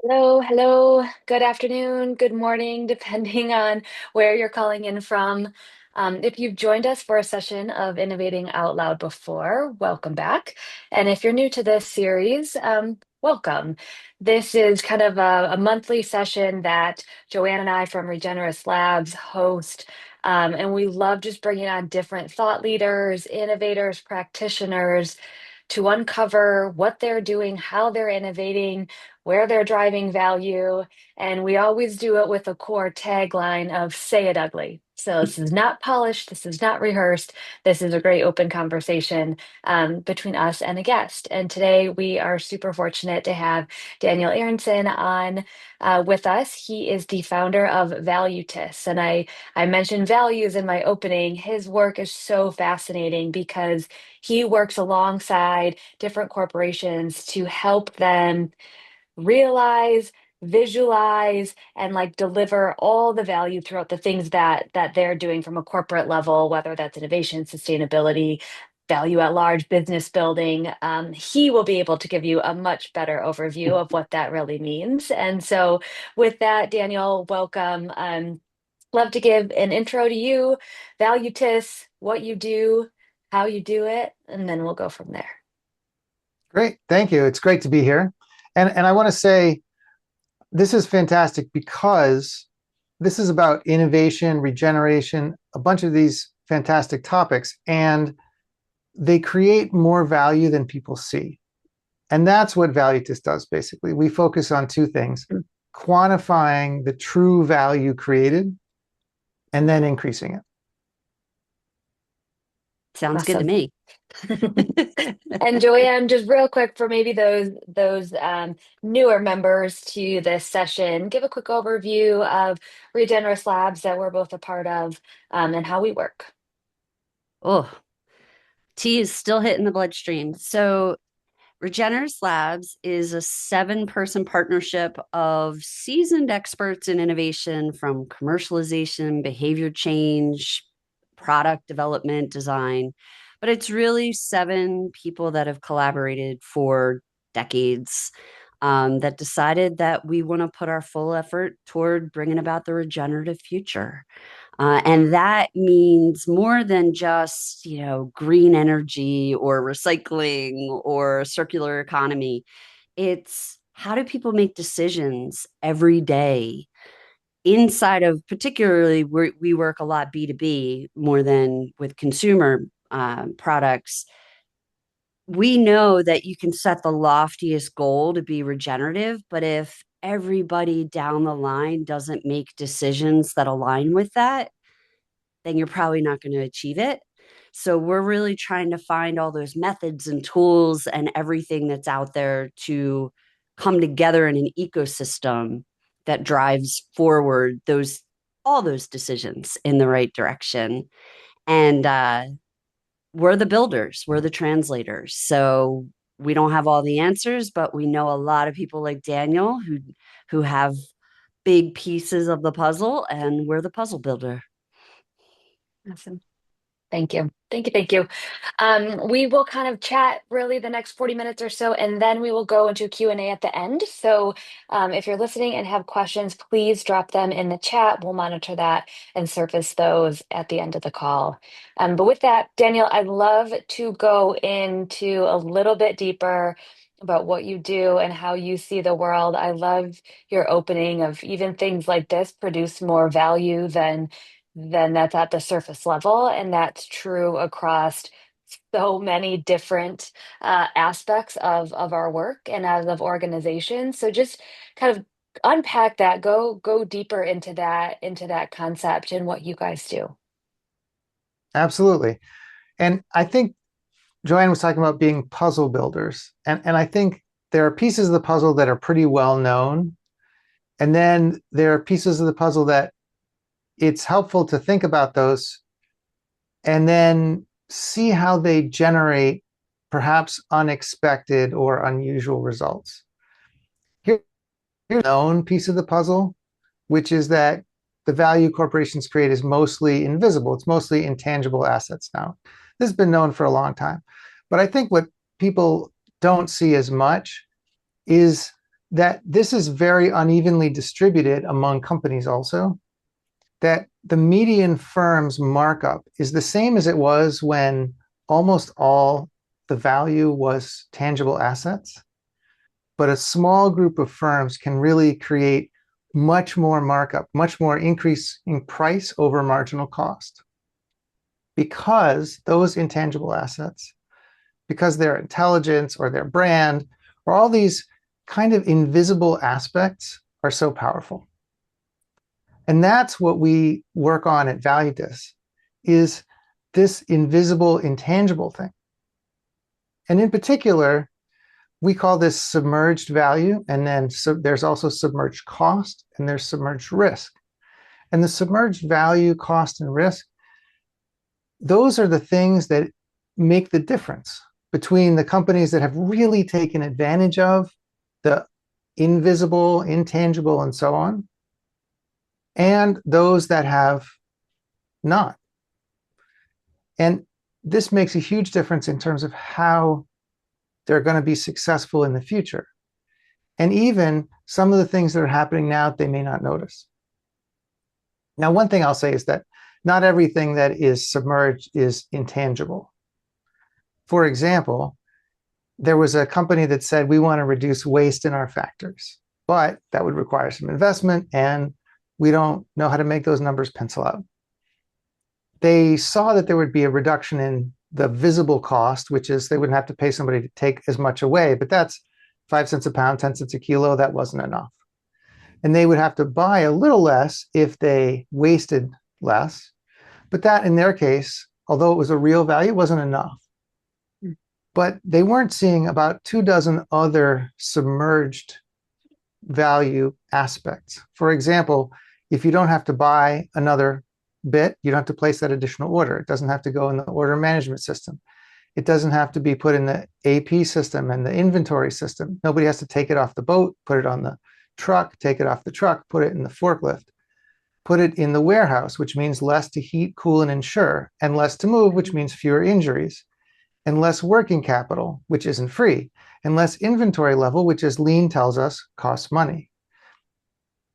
Hello, hello. Good afternoon, good morning, depending on where you're calling in from. If you've joined us for a session of Innovating Out Loud before, welcome back. And if you're new to this series, welcome. This is kind of a monthly session that JoAnn and I from Regenerous Labs host. And we love just bringing on different thought leaders, innovators, practitioners to uncover what they're doing, how they're innovating, where they're driving value. And we always do it with a core tagline of say it ugly. So this is not polished. This is not rehearsed. This is a great open conversation between us and a guest. And today we are super fortunate to have Daniel Aronson on with us. He is the founder of Valutus. And I mentioned values in my opening. His work is so fascinating because he works alongside different corporations to help them realize, visualize, and like deliver all the value throughout the things that they're doing from a corporate level, whether that's innovation, sustainability, value at large, business building. He will be able to give you a much better overview of what that really means. And so, with that, Daniel, welcome. Love to give an intro to you, Valutus, what you do, how you do it, and then we'll go from there. Great. Thank you. It's great to be here. And I want to say this is fantastic because this is about innovation, regeneration, a bunch of these fantastic topics, and they create more value than people see. And that's what Valutus does basically. We focus on two things: quantifying the true value created and then increasing it. Sounds good to Awesome. me. And JoAnn, just real quick for maybe those newer members to this session, give a quick overview of Regenerous Labs that we're both a part of, and how we work. Oh, tea is still hitting the bloodstream. So, Regenerous Labs is a seven-person partnership of seasoned experts in innovation from commercialization, behavior change, product development, design. But it's really seven people that have collaborated for decades that decided that we want to put our full effort toward bringing about the regenerative future. And that means more than just, green energy or recycling or circular economy. It's how do people make decisions every day inside of, particularly, we work a lot B2B more than with consumer products. We know that you can set the loftiest goal to be regenerative, but if everybody down the line doesn't make decisions that align with that, then you're probably not going to achieve it. So we're really trying to find all those methods and tools and everything that's out there to come together in an ecosystem that drives forward those all those decisions in the right direction. And we're the builders, we're the translators. So we don't have all the answers, but we know a lot of people like Daniel who have big pieces of the puzzle, and we're the puzzle builder. Awesome. Thank you. Thank you. Thank you. We will kind of chat really the next 40 minutes or so, and then we will go into Q&A at the end. So if you're listening and have questions, please drop them in the chat. We'll monitor that and surface those at the end of the call. But with that, Daniel, I'd love to go into a little bit deeper about what you do and how you see the world. I love your opening of even things like this produce more value than that's at the surface level. And that's true across so many different aspects of our work and as of organizations. So just kind of unpack that, go deeper into that concept and what you guys do. Absolutely. And I think JoAnn was talking about being puzzle builders. And I think there are pieces of the puzzle that are pretty well known. And then there are pieces of the puzzle that it's helpful to think about those and then see how they generate perhaps unexpected or unusual results. Here's a known piece of the puzzle, which is that the value corporations create is mostly invisible. It's mostly intangible assets now. This has been known for a long time. But I think what people don't see as much is that this is very unevenly distributed among companies also, that the median firm's markup is the same as it was when almost all the value was tangible assets. But a small group of firms can really create much more markup, much more increase in price over marginal cost because those intangible assets, because their intelligence or their brand or all these kind of invisible aspects are so powerful. And that's what we work on at Valutus is this invisible, intangible thing. And in particular, we call this submerged value. And then there's also submerged cost and there's submerged risk. And the submerged value, cost, and risk, those are the things that make the difference between the companies that have really taken advantage of the invisible, intangible, and so on, and those that have not. And this makes a huge difference in terms of how they're going to be successful in the future. And even some of the things that are happening now, they may not notice. Now, one thing I'll say is that not everything that is submerged is intangible. For example, there was a company that said, we want to reduce waste in our factories, but that would require some investment, and we don't know how to make those numbers pencil out. They saw that there would be a reduction in the visible cost, which is they wouldn't have to pay somebody to take as much away, but that's 5 cents a pound, 10 cents a kilo. That wasn't enough. And they would have to buy a little less if they wasted less. But that, in their case, although it was a real value, wasn't enough. But they weren't seeing about 24 other submerged value aspects. For example, if you don't have to buy another bit, you don't have to place that additional order. It doesn't have to go in the order management system. It doesn't have to be put in the AP system and the inventory system. Nobody has to take it off the boat, put it on the truck, take it off the truck, put it in the forklift, put it in the warehouse, which means less to heat, cool, and insure, and less to move, which means fewer injuries, and less working capital, which isn't free, and less inventory level, which, as Lean tells us, costs money.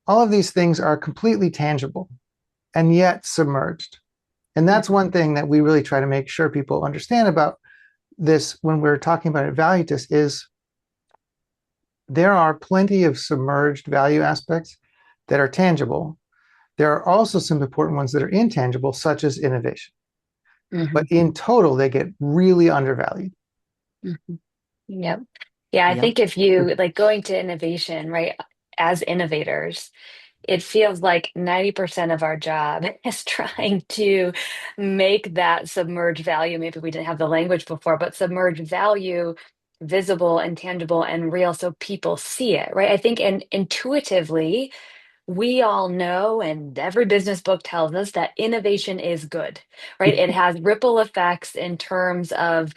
All of these things are completely tangible and yet submerged. And that's one thing that we really try to make sure people understand about this when we're talking about Valutus is there are plenty of submerged value aspects that are tangible. There are also some important ones that are intangible, such as innovation. Mm-hmm. But in total, they get really undervalued. Mm-hmm. Yep. Yeah, I think if you like going to innovation, right, as innovators, it feels like 90% of our job is trying to make that submerged value. Maybe we didn't have the language before, but submerged value visible and tangible and real so people see it, right? I think intuitively, we all know, and every business book tells us that innovation is good, right? It has ripple effects in terms of,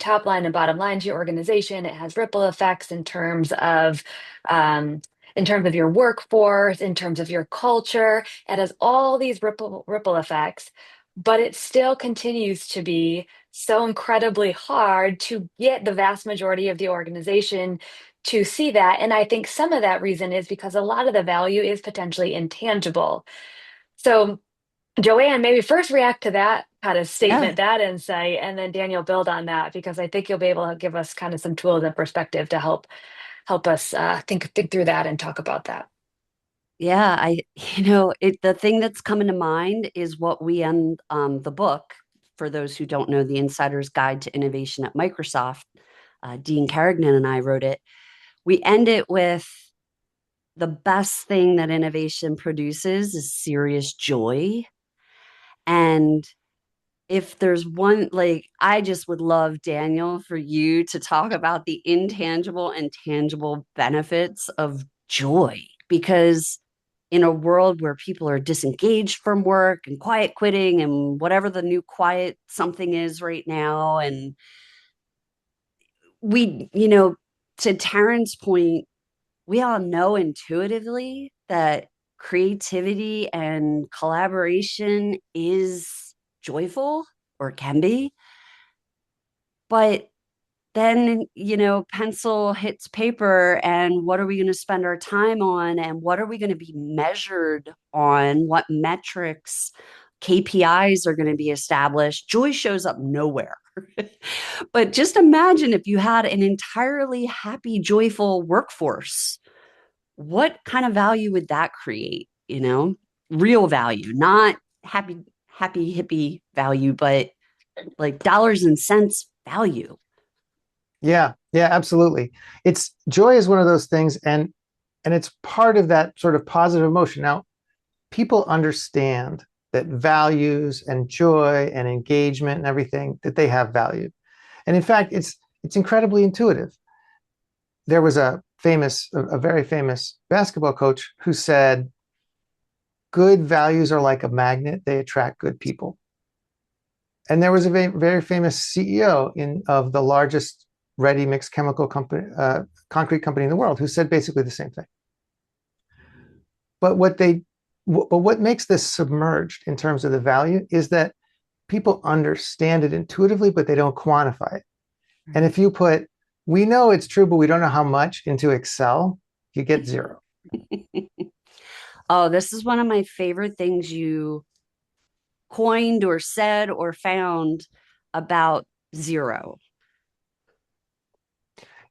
top line and bottom line to your organization. It has ripple effects um, in terms of your workforce, in terms of your culture. It has all these ripple effects, but it still continues to be so incredibly hard to get the vast majority of the organization to see that. And I think some of that reason is because a lot of the value is potentially intangible. So, JoAnn, maybe first react to that kind of Yeah. statement, that insight, and then Daniel build on that because I think you'll be able to give us kind of some tools and perspective to help us think through that and talk about that. Yeah, the thing that's coming to mind is what we end the book, for those who don't know, The Insider's Guide to Innovation at Microsoft. Dean Carignan and I wrote it. We end it with the best thing that innovation produces is serious joy. And if there's one, like, I just would love, Daniel, for you to talk about the intangible and tangible benefits of joy, because in a world where people are disengaged from work and quiet quitting and whatever the new quiet something is right now, and to Taryn's point, we all know intuitively that creativity and collaboration is joyful or can be, but then, pencil hits paper, and what are we going to spend our time on? And what are we going to be measured on? What metrics, KPIs are going to be established? Joy shows up nowhere. But just imagine if you had an entirely happy, joyful workforce. What kind of value would that create? Real value, not happy, hippie value, but like dollars and cents value. Yeah, yeah, absolutely. It's joy is one of those things, and it's part of that sort of positive emotion. Now, people understand that values and joy and engagement and everything that they have value. And in fact, it's incredibly intuitive. There was a very famous basketball coach who said, "Good values are like a magnet; they attract good people." And there was a very famous CEO of the largest ready mix chemical company, concrete company in the world, who said basically the same thing. But what makes this submerged in terms of the value is that people understand it intuitively, but they don't quantify it. And if you put, we know it's true, but we don't know how much into Excel, you get zero. Oh, this is one of my favorite things you coined or said or found about zero.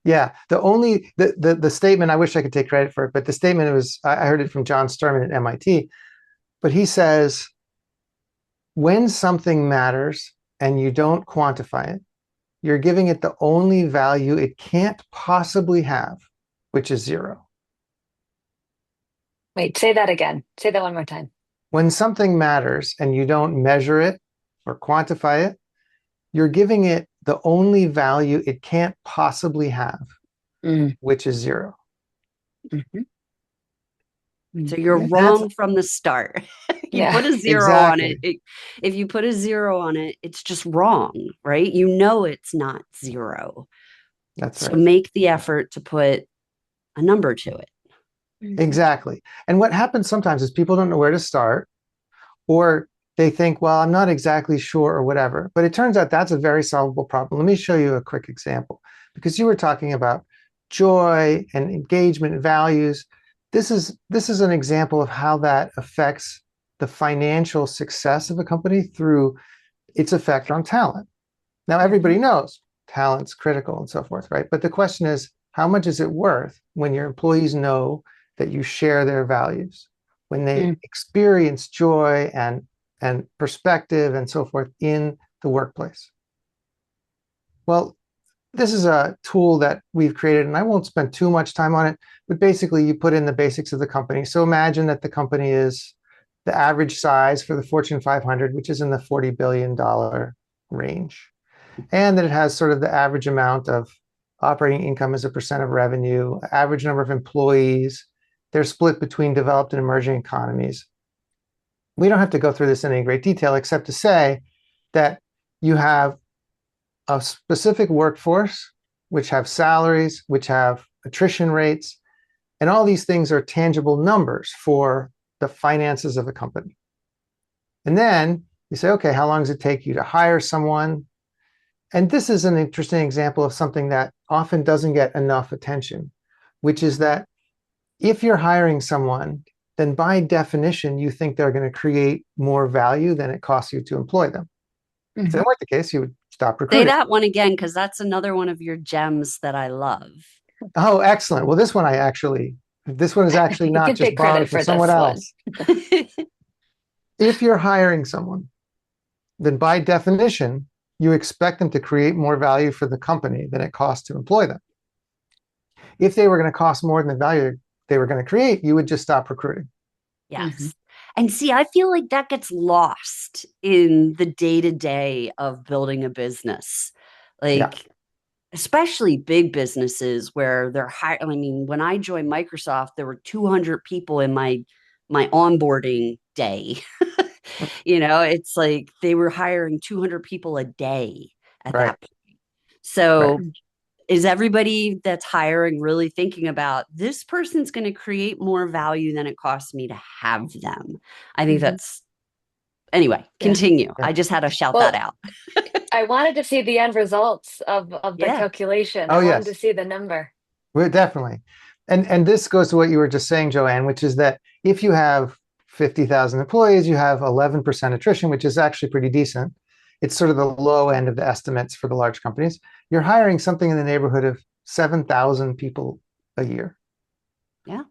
Yeah, the statement, I wish I could take credit for it, but the statement was, I heard it from John Sturman at MIT, but he says, when something matters and you don't quantify it, you're giving it the only value it can't possibly have, which is zero. Wait, say that again. Say that one more time. When something matters and you don't measure it or quantify it, you're giving it the only value it can't possibly have, Mm. which is zero. Mhm. So you're Mhm. And that's wrong from the start. You Yeah. put a zero on it, exactly, if you put a zero on it, it's just wrong, right? It's not zero. that's So right. make the effort to put a number to it. Mhm. Exactly. And what happens sometimes is people don't know where to start, or they think, well, I'm not exactly sure or whatever. But it turns out that's a very solvable problem. Let me show you a quick example, because you were talking about joy and engagement and values. This is an example of how that affects the financial success of a company through its effect on talent. Now, everybody Mhm. knows talent's critical and so forth, right? But the question is, how much is it worth when your employees know that you share their values, when they Mm. experience joy and perspective and so forth in the workplace? Well, this is a tool that we've created, and I won't spend too much time on it, but basically you put in the basics of the company. So imagine that the company is the average size for the Fortune 500, which is in the $40 billion range, and that it has sort of the average amount of operating income as a percent of revenue, average number of employees. They're split between developed and emerging economies. We don't have to go through this in any great detail, except to say that you have a specific workforce, which have salaries, which have attrition rates, and all these things are tangible numbers for the finances of a company. And then you say, okay, how long does it take you to hire someone? And this is an interesting example of something that often doesn't get enough attention, which is that if you're hiring someone, then by definition, you think they're going to create more value than it costs you to employ them. If that Mhm. weren't the case, you would stop Say recruiting. that one again, because that's another one of your gems that I love. Oh, excellent. Well, this one is actually You not can just take borrowed credit from for someone this one. else. If you're hiring someone, then by definition, you expect them to create more value for the company than it costs to employ them. If they were going to cost more than the value they were going to create, you would just stop recruiting. Mhm. Yes. And see, I feel like that gets lost in the day to day of building a business. Yeah, Like, especially big businesses where they're high. I mean, when I joined Microsoft, there were 200 people in my onboarding day. It's like they were hiring 200 people a day at right, that point. right. So is everybody that's hiring really thinking about this person's going to create more value than it costs me to have them? I think Mhm. that's anyway, Yeah. continue. Yeah. I just had to shout that Well, out. I wanted to see the end results of the Yeah. calculation. Oh, I wanted to yes. see the number. Well, definitely. And this goes to what you were just saying, JoAnn, which is that if you have 50,000 employees, you have 11% attrition, which is actually pretty decent. It's sort of the low end of the estimates for the large companies. You're hiring something in the neighborhood of 7,000 people a year. Yeah.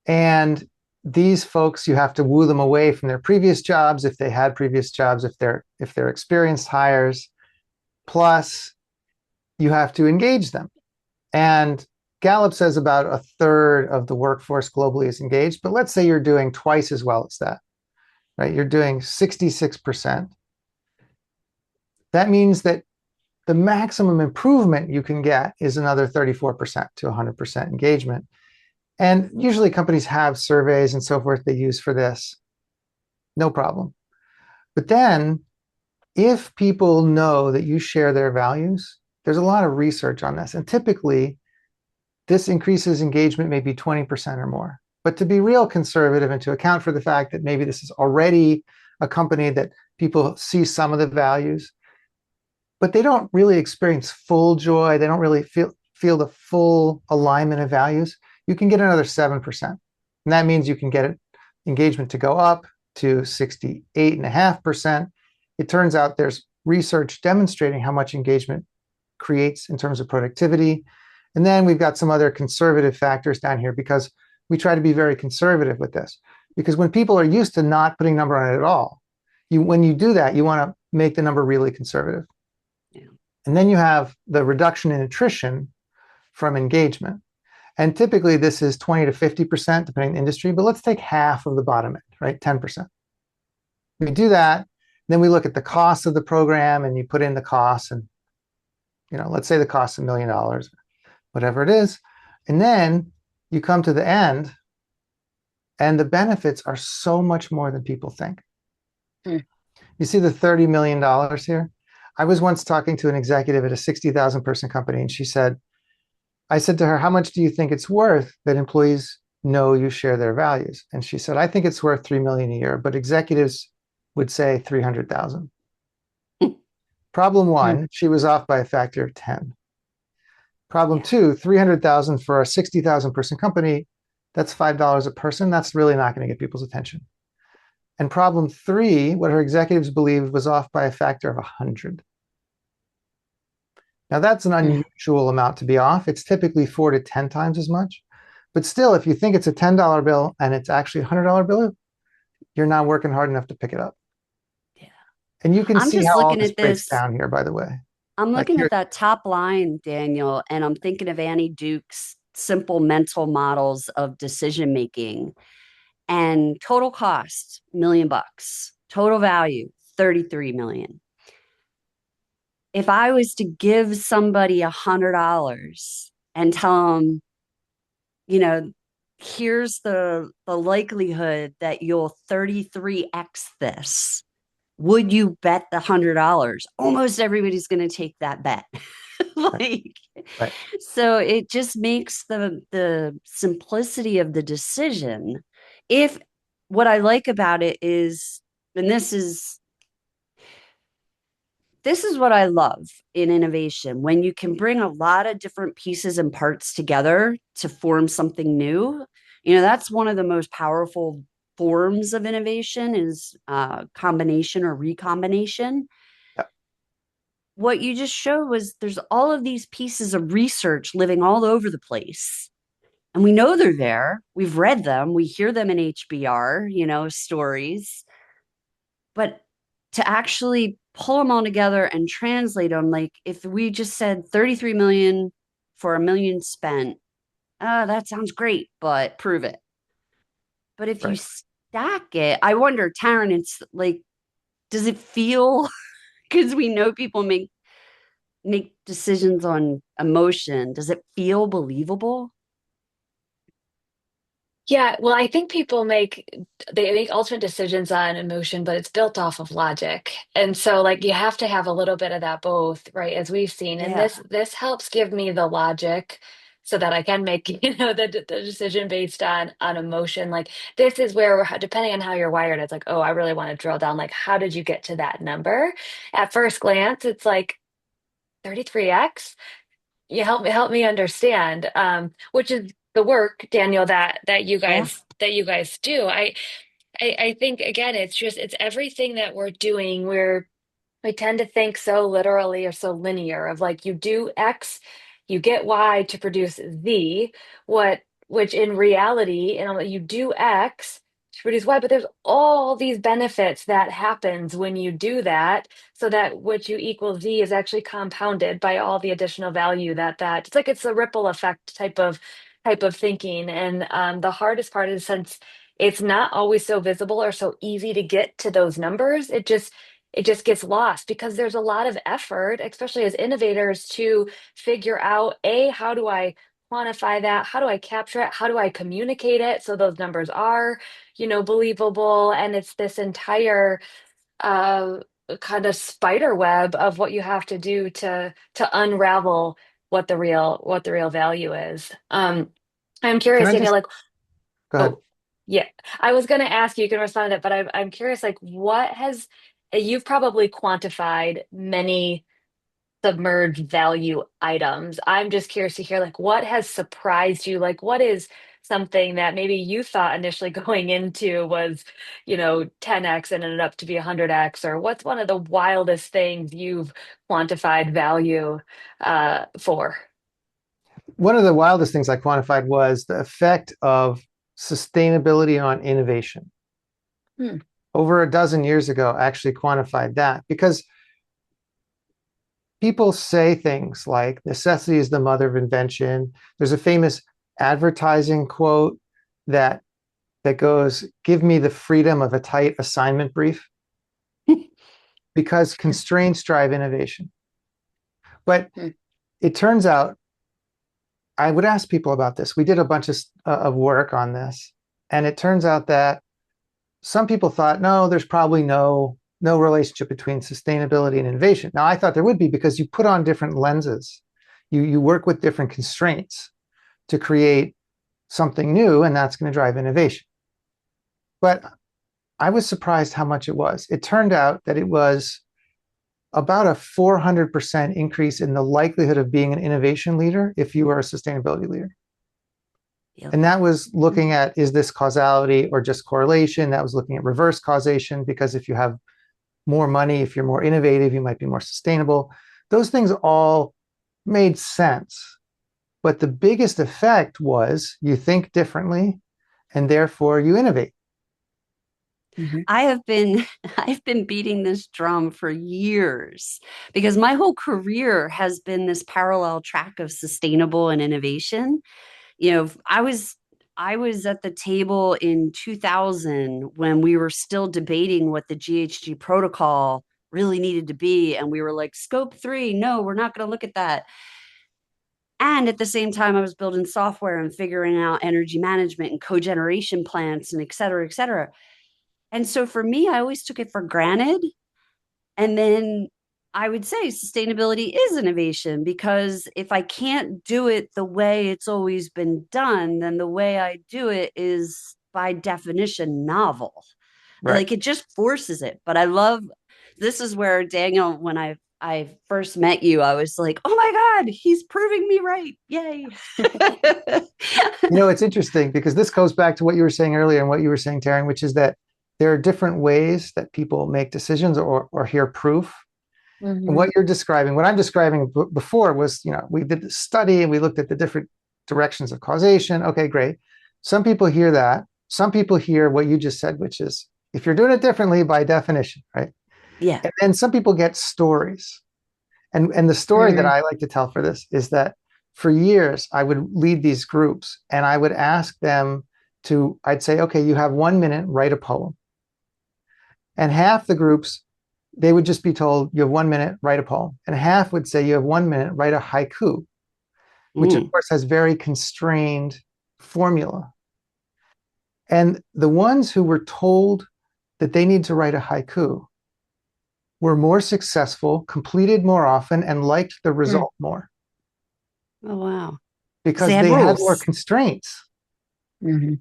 And these folks, you have to woo them away from their previous jobs if they had previous jobs, if they're experienced hires. Plus, you have to engage them. And Gallup says about a third of the workforce globally is engaged, but let's say you're doing twice as well as that, right? You're doing 66%. That means that the maximum improvement you can get is another 34% to 100% engagement. And usually companies have surveys and so forth they use for this. No problem. But then if people know that you share their values, there's a lot of research on this. And typically, this increases engagement maybe 20% or more. But to be real conservative and to account for the fact that maybe this is already a company that people see some of the values, but they don't really experience full joy. They don't really feel the full alignment of values. You can get another 7%. And that means you can get engagement to go up to 68.5%. It turns out there's research demonstrating how much engagement creates in terms of productivity. And then we've got some other conservative factors down here because we try to be very conservative with this. Because when people are used to not putting number on it at all, when you do that, you want to make the number really conservative. Yeah. And then you have the reduction in attrition from engagement. And typically this is 20 to 50%, depending on the industry, but let's take half of the bottom end, right? 10%. We do that, then we look at the cost of the program and you put in the costs and, let's say the cost is $1 million, whatever it is. And then you come to the end and the benefits are so much more than people think. Hmm. You see the $30 million here? I was once talking to an executive at a 60,000 person company and I said to her, how much do you think it's worth that employees know you share their values? And she said, I think it's worth 3 million a year, but executives would say 300,000. Problem Hmm. one, she was off by a factor of 10. Problem Yeah. two, 300,000 for a 60,000 person company, that's $5 a person. That's really not going to get people's attention. And problem three, what her executives believed was off by a factor of 100. Now that's an Hmm. unusual amount to be off. It's typically 4 to 10 times as much. But still, if you think it's a $10 bill and it's actually a $100 bill, you're not working hard enough to pick it up. Yeah. And you can I'm see just how all looking this at breaks this. down here, by the way. I'm Like looking here, at that top line, Daniel, and I'm thinking of Annie Duke's simple mental models of decision making and total cost, $1 million, total value, 33 million. If I was to give somebody $100 and tell them, you know, here's the likelihood that you'll 33x this, would you bet the $100? Almost everybody's going to take that bet. right, Like, right. so it just makes the simplicity of the decision. If what I like about it is, and this is what I love in innovation, when you can bring a lot of different pieces and parts together to form something new. That's one of the most powerful forms of innovation is combination or recombination. Yep. What you just showed was there's all of these pieces of research living all over the place. And we know they're there. We've read them. We hear them in HBR, stories. But to actually pull them all together and translate them, like if we just said 33 million for a million spent, that sounds great, but prove it. But if you Right. stack it, I wonder, Taryn, it's like, does it feel, because we know people make decisions on emotion, does it feel believable? Yeah, well, I think people they make ultimate decisions on emotion, but it's built off of logic. And so like you have to have a little bit of that both, right? As we've seen. And Yeah. this helps give me the logic so that I can make, the decision based on emotion. Like this is where depending on how you're wired, it's like, oh, I really want to drill down. Like, how did you get to that number? At first glance, it's like 33x. You help me understand, which is the work, Daniel, that you Yeah. guys do. I think again, it's everything that we're doing. We tend to think so literally or so linear of like you do X, you get Y to produce Z, what which in reality, you do X to produce Y, but there's all these benefits that happens when you do that, so that what you equal Z is actually compounded by all the additional value that it's like it's a ripple effect type of thinking. And the hardest part is since it's not always so visible or so easy to get to those numbers, it just gets lost because there's a lot of effort, especially as innovators, to figure out A, how do I quantify that? How do I capture it? How do I communicate it so those numbers are, believable? And it's this entire uh, kind of spider web of what you have to do to unravel what the real value is. I'm Can curious, I Daniel, just like, go ahead? oh, yeah. I was going to ask you, you can respond to that, but I'm curious, like, you've probably quantified many submerged value items. I'm just curious to hear, like, what has surprised you? Like, what is something that maybe you thought initially going into was, 10x and ended up to be 100x, or what's one of the wildest things you've quantified value for? One of the wildest things I quantified was the effect of sustainability on innovation. Hmm. Over a dozen years ago, I actually quantified that because people say things like necessity is the mother of invention. There's a famous advertising quote that goes, "Give me the freedom of a tight assignment brief," because constraints drive innovation. But Hmm. it turns out, I would ask people about this. We did a bunch of work on this, and it turns out that some people thought, no, there's probably no relationship between sustainability and innovation. Now, I thought there would be because you put on different lenses. You work with different constraints to create something new, and that's going to drive innovation. But I was surprised how much it was. It turned out that it was about a 400% increase in the likelihood of being an innovation leader if you are a sustainability leader. Yep. And that was looking at, is this causality or just correlation? That was looking at reverse causation, because if you have more money, if you're more innovative, you might be more sustainable. Those things all made sense. But the biggest effect was you think differently and therefore you innovate. Mhm. I have been I've been beating this drum for years because my whole career has been this parallel track of sustainable and innovation. I was at the table in 2000 when we were still debating what the GHG protocol really needed to be, and we were like, scope 3, no, we're not going to look at that. And at the same time, I was building software and figuring out energy management and cogeneration plants and et cetera, et cetera. And so for me, I always took it for granted. And then I would say sustainability is innovation, because if I can't do it the way it's always been done, then the way I do it is by definition novel. Right. Like, it just forces it. But I love, this is where Daniel, when I first met you, I was like, oh my God, he's proving me right. Yay. It's interesting because this goes back to what you were saying earlier and what you were saying, Taryn, which is that there are different ways that people make decisions or hear proof. And Mhm. what you're describing, what I'm describing before was, we did the study and we looked at the different directions of causation. Okay, great. Some people hear that. Some people hear what you just said, which is if you're doing it differently by definition, right? Yeah. And then some people get stories. And the story that Mm. I like to tell for this is that for years I would lead these groups and I would ask them I'd say, okay, you have 1 minute, write a poem. And half the groups, they would just be told, you have 1 minute, write a poem. And half would say, you have 1 minute, write a haiku, which of Mm. course has very constrained formula. And the ones who were told that they need to write a haiku were more successful, completed more often, and liked the Mm. result more. Oh, wow. Because they because had they had more rules. constraints. Mm-hmm.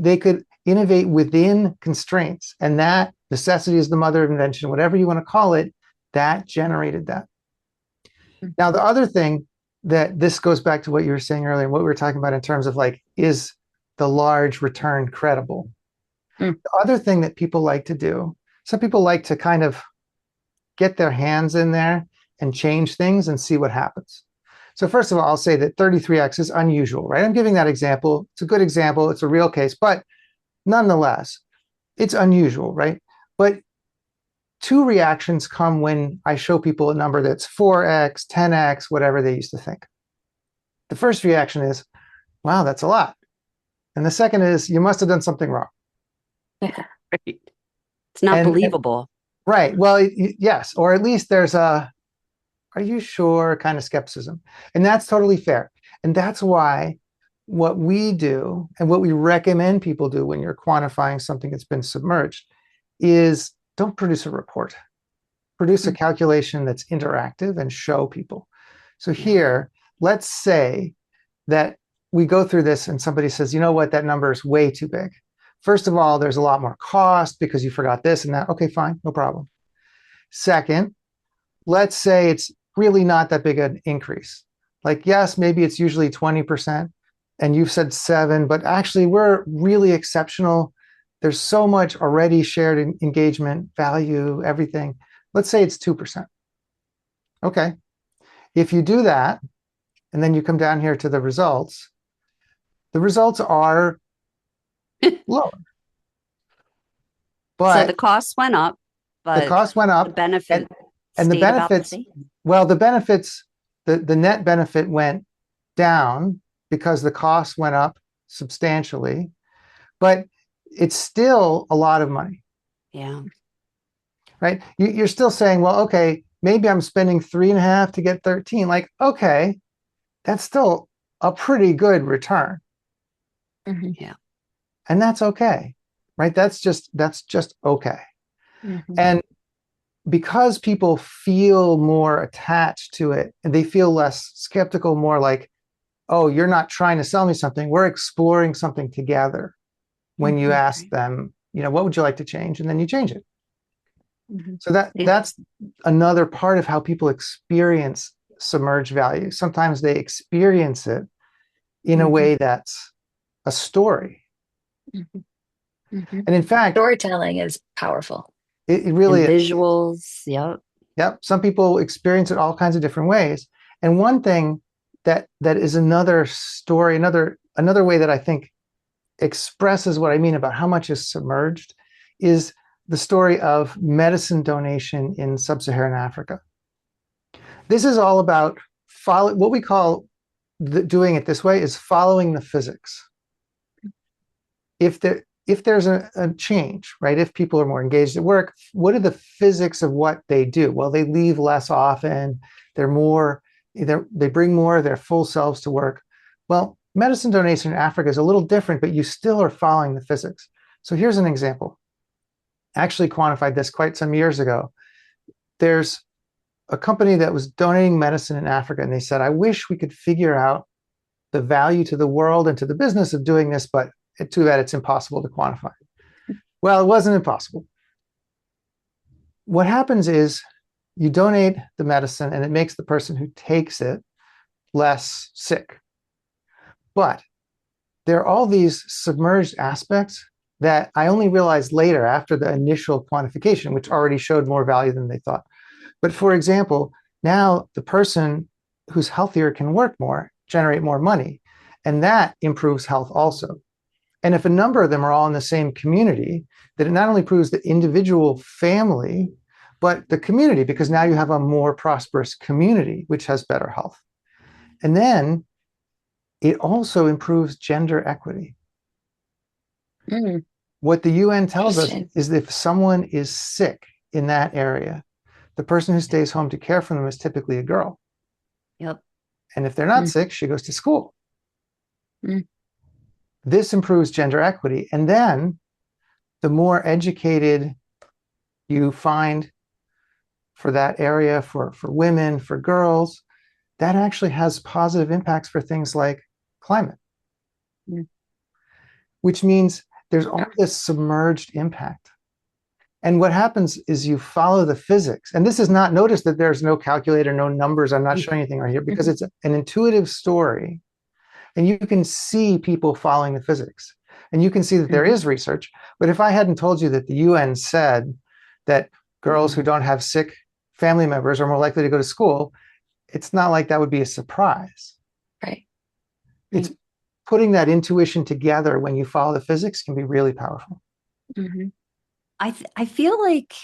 They could innovate within constraints, and that necessity is the mother of invention, whatever you want to call it, that generated that. Now, the other thing that this goes back to what you were saying earlier, what we were talking about in terms of like, is the large return credible? Mm. The other thing that people like to do, some people like to kind of get their hands in there and change things and see what happens. So first of all, I'll say that 33x is unusual, right? I'm giving that example. It's a good example. It's a real case, but nonetheless, it's unusual, right? But two reactions come when I show people a number that's 4x, 10x, whatever they used to think. The first reaction is, wow, that's a lot. And the second is, you must have done something wrong. Yeah. Right. It's not And believable. right, well, yes, or at least there's a, are you sure kind of skepticism. And that's totally fair. And that's why what we do and what we recommend people do when you're quantifying something that's been submerged is don't produce a report. Produce a calculation that's interactive and show people. So here, let's say that we go through this and somebody says, you know what, that number is way too big. First of all, there's a lot more cost because you forgot this and that. Okay, fine, no problem. Second, let's say it's really not that big an increase. Like, yes, maybe it's usually 20%, and you've said 7, but actually we're really exceptional. There's so much already shared engagement, value, everything. Let's say it's 2%. Okay. If you do that, and then you come down here to the results are lower. So the But costs went up, the but cost went the up, benefit and the stayed about the benefits, same. well, the benefits, the net benefit went down because the cost went up substantially, but it's still a lot of money, Yeah. right? You're still saying, well, okay, maybe I'm spending 3.5 to get 13. Like, okay, that's still a pretty good return. Mm-hmm. Yeah. And that's okay, right? That's just okay. Mm-hmm. And because people feel more attached to it and they feel less skeptical, more like, oh, you're not trying to sell me something, we're exploring something together. When you ask them, what would you like to change, and then you change it. Mm-hmm. So that's another part of how people experience submerged value. Sometimes they experience it in a way that's a story. Mm-hmm. Mm-hmm. And in fact, Storytelling is powerful. it And really is. visuals. Yep. Yep. Some people experience it all kinds of different ways. And one thing that is another story, another way that I think expresses what I mean about how much is submerged is the story of medicine donation in sub-Saharan Africa. This is all about what we call doing it this way is following the physics. If there's a change, right? If people are more engaged at work, what are the physics of what they do? Well, they leave less often. They bring more of their full selves to work. Well, medicine donation in Africa is a little different, but you still are following the physics. So here's an example. I actually quantified this quite some years ago. There's a company that was donating medicine in Africa, and they said, I wish we could figure out the value to the world and to the business of doing this, but too bad it's impossible to quantify. Well, it wasn't impossible. What happens is you donate the medicine and it makes the person who takes it less sick. But there are all these submerged aspects that I only realized later after the initial quantification, which already showed more value than they thought. But for example, now the person who's healthier can work more, generate more money, and that improves health also. And if a number of them are all in the same community, then it not only proves the individual family, but the community, because now you have a more prosperous community, which has better health. And then it also improves gender equity. Mm, What the UN tells us interesting. is that if someone is sick in that area, the person who stays home to care for them is typically a girl. Yep. And if they're not Mm, sick, she goes to school. mm, This improves gender equity. And then the more educated you find for that area, for women, for girls, that actually has positive impacts for things like climate, Mm. which means there's all this submerged impact. And what happens is you follow the physics. And this is not, notice that there's no calculator, no numbers. I'm not showing anything right here because it's an intuitive story. And you can see people following the physics. And you can see that there is research. But if I hadn't told you that the UN said that girls who don't have sick family members are more likely to go to school, it's not like that would be a surprise. Right. It's putting that intuition together when you follow the physics can be really powerful. Mm-hmm. I feel like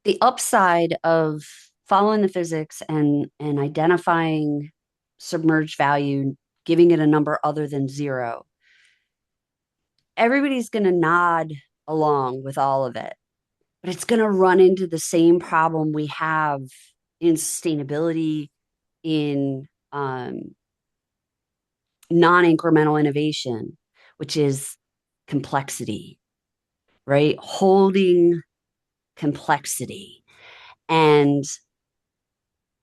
the upside of following the physics and identifying submerged value, giving it a number other than zero, everybody's going to nod along with all of it, but it's going to run into the same problem we have in sustainability, in non-incremental innovation, which is complexity, right? Holding complexity. And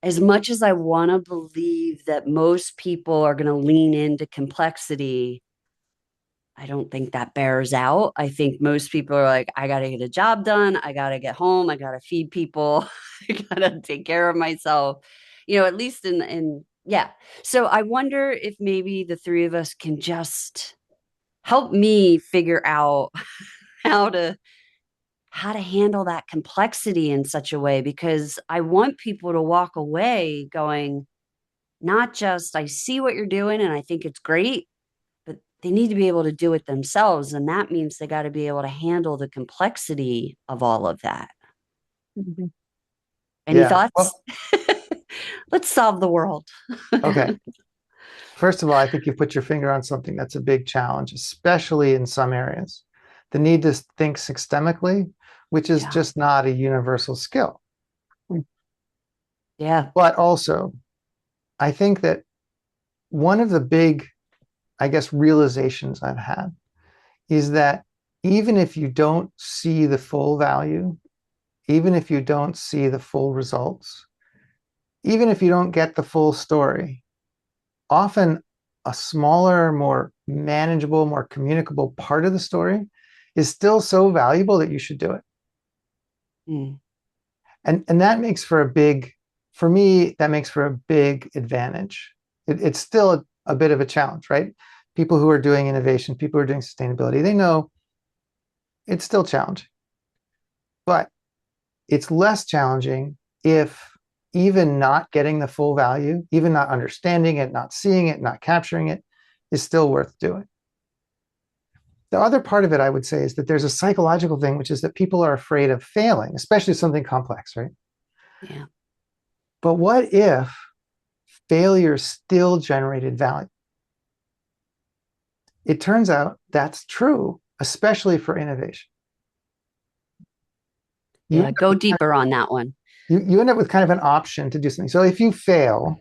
as much as I want to believe that most people are going to lean into complexity, I don't think that bears out. I think most people are like, I got to get a job done. I got to get home. I got to feed people. I got to take care of myself, at least yeah. So I wonder if maybe the three of us can just help me figure out how to handle that complexity in such a way, because I want people to walk away going, not just, I see what you're doing and I think it's great, but they need to be able to do it themselves. And that means they got to be able to handle the complexity of all of that. Mm-hmm. Any Yeah. thoughts? Well, Let's solve the world. okay. First of all, I think you put your finger on something that's a big challenge, especially in some areas. The need to think systemically, which is Yeah. just not a universal skill. Yeah. But also, I think that one of the big, I guess, realizations I've had is that even if you don't see the full value, even if you don't see the full results, even if you don't get the full story, often a smaller, more manageable, more communicable part of the story is still so valuable that you should do it. Mm. And that makes for a big, for me, that makes for a big advantage. It's still a bit of a challenge, right? People who are doing innovation, people who are doing sustainability, they know it's still challenging. But it's less challenging if even not getting the full value, even not understanding it, not seeing it, not capturing it, is still worth doing. The other part of it, I would say, is that there's a psychological thing, which is that people are afraid of failing, especially something complex, right? Yeah. But what if failure still generated value? It turns out that's true, especially for innovation. You Yeah. Go deeper on that one. you end up with kind of an option to do something. So if you fail,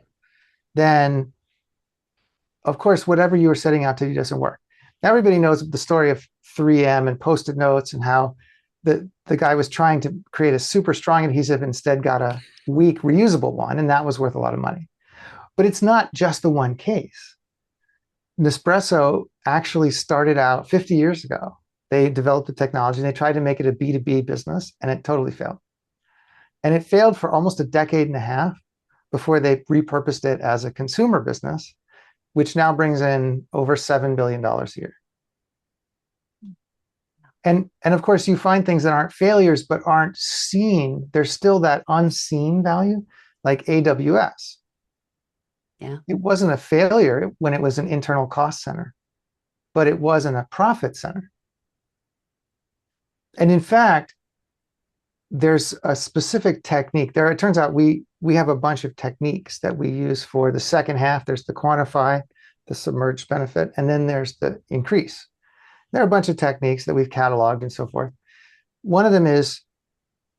then of course, whatever you were setting out to do doesn't work. Everybody knows the story of 3M and Post-it notes and how the guy was trying to create a super strong adhesive, instead got a weak reusable one, and that was worth a lot of money. But it's not just the one case. Nespresso actually started out 50 years ago. They developed the technology and they tried to make it a B2B business, and it totally failed. And it failed for almost a decade and a half before they repurposed it as a consumer business, which now brings in over $7 billion a year. And of course, you find things that aren't failures, but aren't seen. There's still that unseen value, like AWS. Yeah. It wasn't a failure when it was an internal cost center, but it wasn't a profit center. And in fact, there's a specific technique there. It turns out we have a bunch of techniques that we use for the second half. There's the quantify, the submerged benefit, and then there's the increase. There are a bunch of techniques that we've cataloged and so forth. One of them is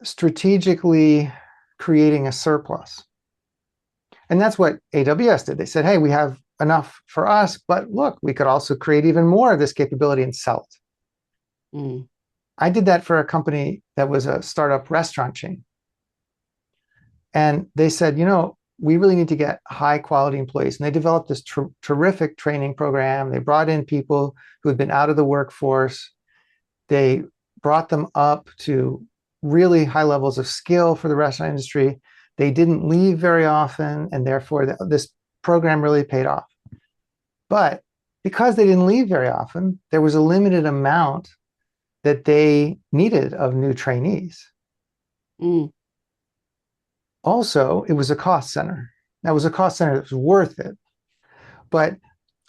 strategically creating a surplus. And that's what AWS did. They said, hey, we have enough for us, but look, we could also create even more of this capability and sell it. Mm. I did that for a company that was a startup restaurant chain. And they said, we really need to get high quality employees. And they developed this terrific training program. They brought in people who had been out of the workforce. They brought them up to really high levels of skill for the restaurant industry. They didn't leave very often, and therefore this program really paid off. But because they didn't leave very often, there was a limited amount that they needed of new trainees. Mm. Also, it was a cost center. That was a cost center that was worth it. But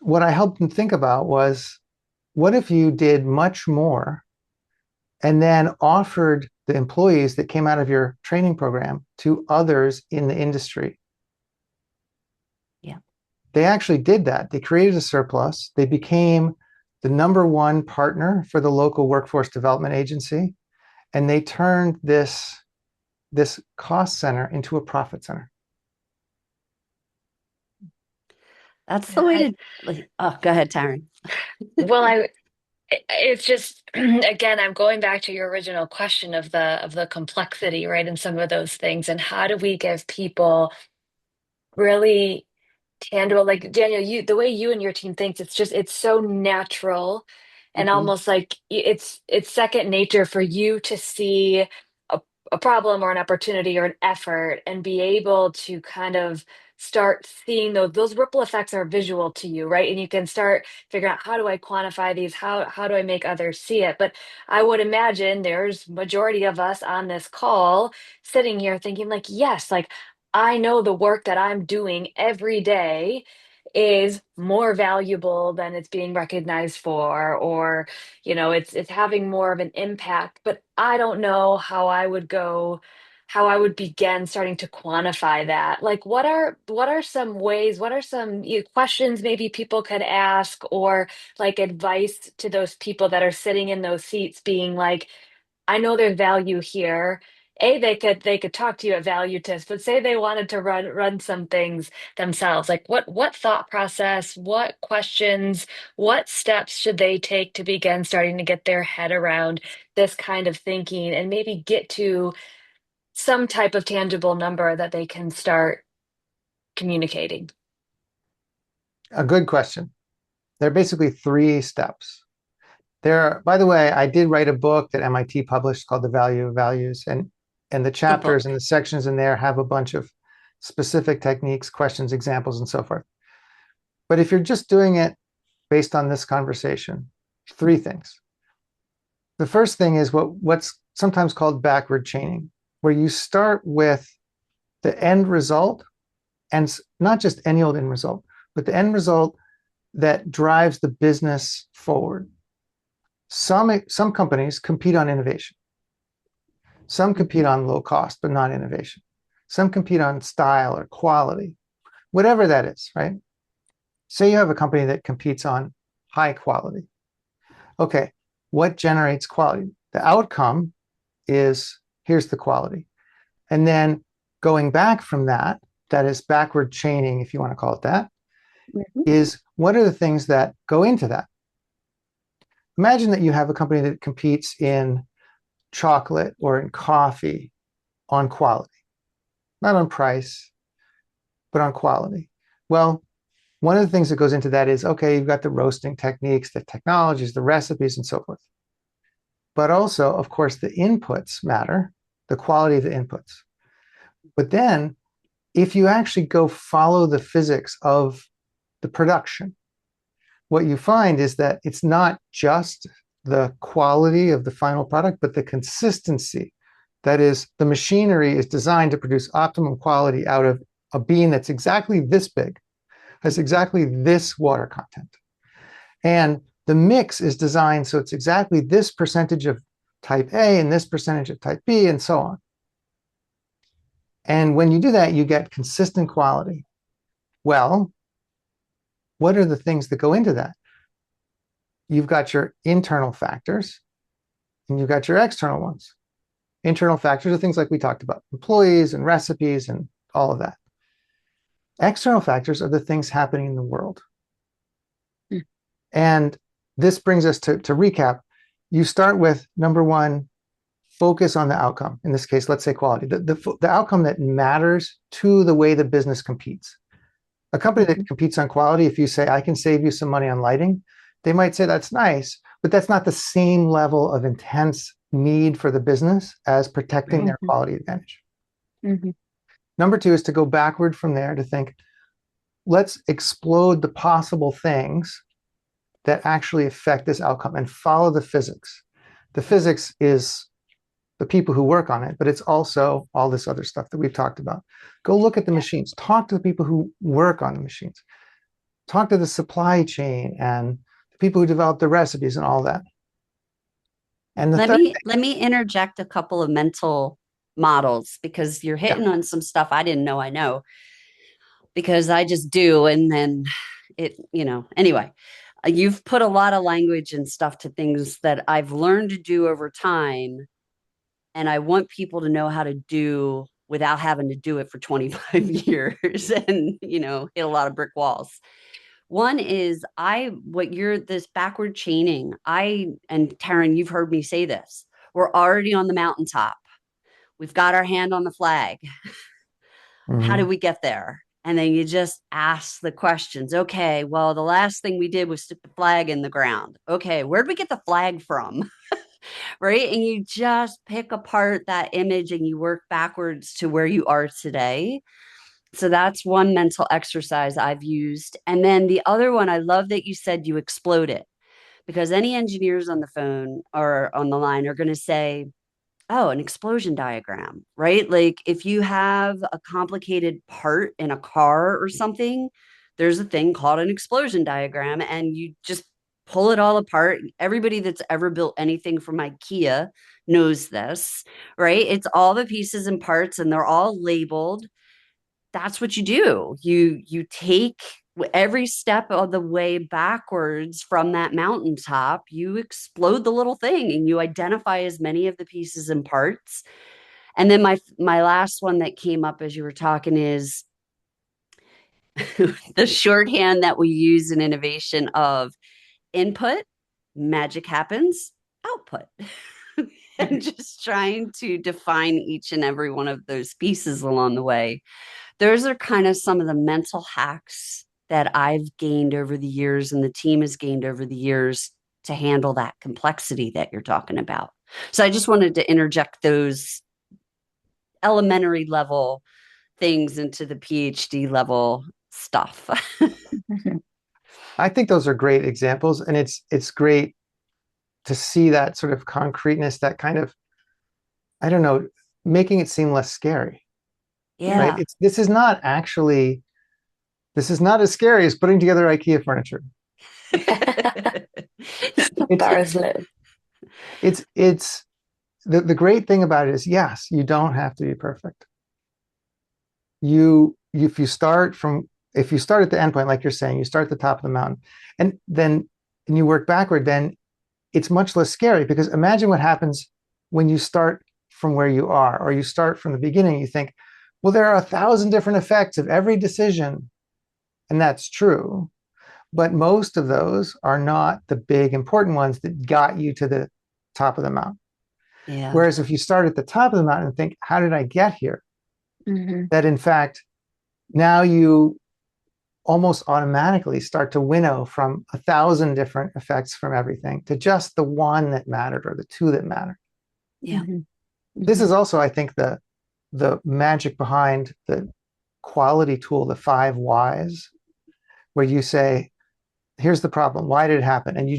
what I helped them think about was, what if you did much more and then offered the employees that came out of your training program to others in the industry? Yeah. They actually did that. They created a surplus. They became the number one partner for the local workforce development agency, and they turned this cost center into a profit center. That's the Yeah, way to, like, oh, go ahead, Taryn. well, it's just again, I'm going back to your original question of the complexity, right, and some of those things, and how do we give people really tangible, like Daniel, you the way you and your team thinks, it's so natural and Mhm. almost like it's second nature for you to see a, a problem or an opportunity or an effort and be able to kind of start seeing those ripple effects are visual to you, right? And you can start figuring out, how do I quantify these? How do I make others see it? But I would imagine there's majority of us on this call sitting here thinking like, yes, like I know the work that I'm doing every day is more valuable than it's being recognized for, or, it's having more of an impact, but I don't know how I would begin starting to quantify that. Like, what are some ways, what are some questions maybe people could ask, or like advice to those people that are sitting in those seats being like, I know there's value here. They could talk to you at Valutus, but say they wanted to run some things themselves. Like what thought process, what questions, what steps should they take to begin starting to get their head around this kind of thinking and maybe get to some type of tangible number that they can start communicating? A good question. There are basically three steps. By the way, I did write a book that MIT published called The Value of Values, and the Good chapters and book. the sections in there have a bunch of specific techniques, questions, examples, and so forth. But if you're just doing it based on this conversation, three things. The first thing is what's sometimes called backward chaining, where you start with the end result, and not just any old end result, but the end result that drives the business forward. Some companies compete on innovation. Some compete Mhm. on low cost, but not innovation. Some compete on style or quality, whatever that is, right? Say you have a company that competes on high quality. Okay, what generates quality? The outcome is, here's the quality. And then going back from that, that is backward chaining, if you want to call it that, Mhm. is what are the things that go into that? Imagine that you have a company that competes in chocolate or in coffee on quality, not on price, but on quality. Well, one of the things that goes into that is, okay, you've got the roasting techniques, the technologies, the recipes, and so forth. But also, of course, the inputs matter, the quality of the inputs. But then, if you actually go follow the physics of the production, what you find is that it's not just the quality of the final product, but the consistency. That is, the machinery is designed to produce optimum quality out of a bean that's exactly this big, has exactly this water content. And the mix is designed so it's exactly this percentage of type A and this percentage of type B, and so on. And when you do that, you get consistent quality. Well, what are the things that go into that? You've got your internal factors and you've got your external ones. Internal factors are things like we talked about, employees and recipes and all of that. External factors are the things happening in the world. And this brings us to recap. You start with number one, focus on the outcome. In this case, let's say quality, the outcome that matters to the way the business competes. A company that Mhm. competes on quality, if you say, I can save you some money on lighting, they might say that's nice, but that's not the same level of intense need for the business as protecting Right. their Mhm. quality advantage. Mhm. Number two is to go backward from there to think, let's explode the possible things that actually affect this outcome and follow the physics. The physics is the people who work on it, but it's also all this other stuff that we've talked about. Go look at the Yeah. machines, talk to the people who work on the machines, talk to the supply chain and the people who develop the recipes and all that. And the Let third me thing, let me interject a couple of mental models because you're yeah, hitting on some stuff I didn't know I know because I just do and then anyway, you've put a lot of language and stuff to things that I've learned to do over time and I want people to know how to do without having to do it for 25 years and hit a lot of brick walls. One is what you're this backward chaining. And Taryn, you've heard me say this. We're already on the mountaintop. We've got our hand on the flag. How did mm-hmm. we get there? And then you just ask the questions. Okay, well, the last thing we did was stick the flag in the ground. Okay, where'd we get the flag from? Right. And you just pick apart that image and you work backwards to where you are today. So that's one mental exercise I've used. And then the other one, I love that you said you explode it because any engineers on the phone or on the line are going to say, oh, an explosion diagram, right? Like if you have a complicated part in a car or something, there's a thing called an explosion diagram, and you just pull it all apart. Everybody that's ever built anything from IKEA knows this, right? It's all the pieces and parts, and they're all labeled. That's what you do. You take every step of the way backwards from that mountaintop, you explode the little thing and you identify as many of the pieces and parts. And then my last one that came up as you were talking is the shorthand that we use in innovation of input, magic happens, output. And just trying to define each and every one of those pieces along the way. Those are kind of some of the mental hacks that I've gained over the years and the team has gained over the years to handle that complexity that you're talking about. So I just wanted to interject those elementary level things into the PhD level stuff. Mhm. I think those are great examples, and it's great to see that sort of concreteness, that kind of, I don't know, making it seem less scary, right? Yeah. It's this is not as scary as putting together IKEA furniture. It's Bars live. it's the great thing about it is, yes, you don't have to be perfect. If you start from, if you start at the endpoint, like you're saying, you start at the top of the mountain, and then and you work backward, then it's much less scary, because imagine what happens when you start from where you are, or you start from the beginning. You think, well, there are 1,000 different effects of every decision, and that's true, but most of those are not the big important ones that got you to the top of the mountain. Yeah. Whereas if you start at the top of the mountain and think, how did I get here? Mhm. That in fact, now you almost automatically start to winnow from 1,000 different effects from everything to just the one that mattered, or the two that mattered. Yeah. Mhm. This Mhm. is also, I think, the magic behind the quality tool, the 5 whys, where you say, here's the problem. Why did it happen? And you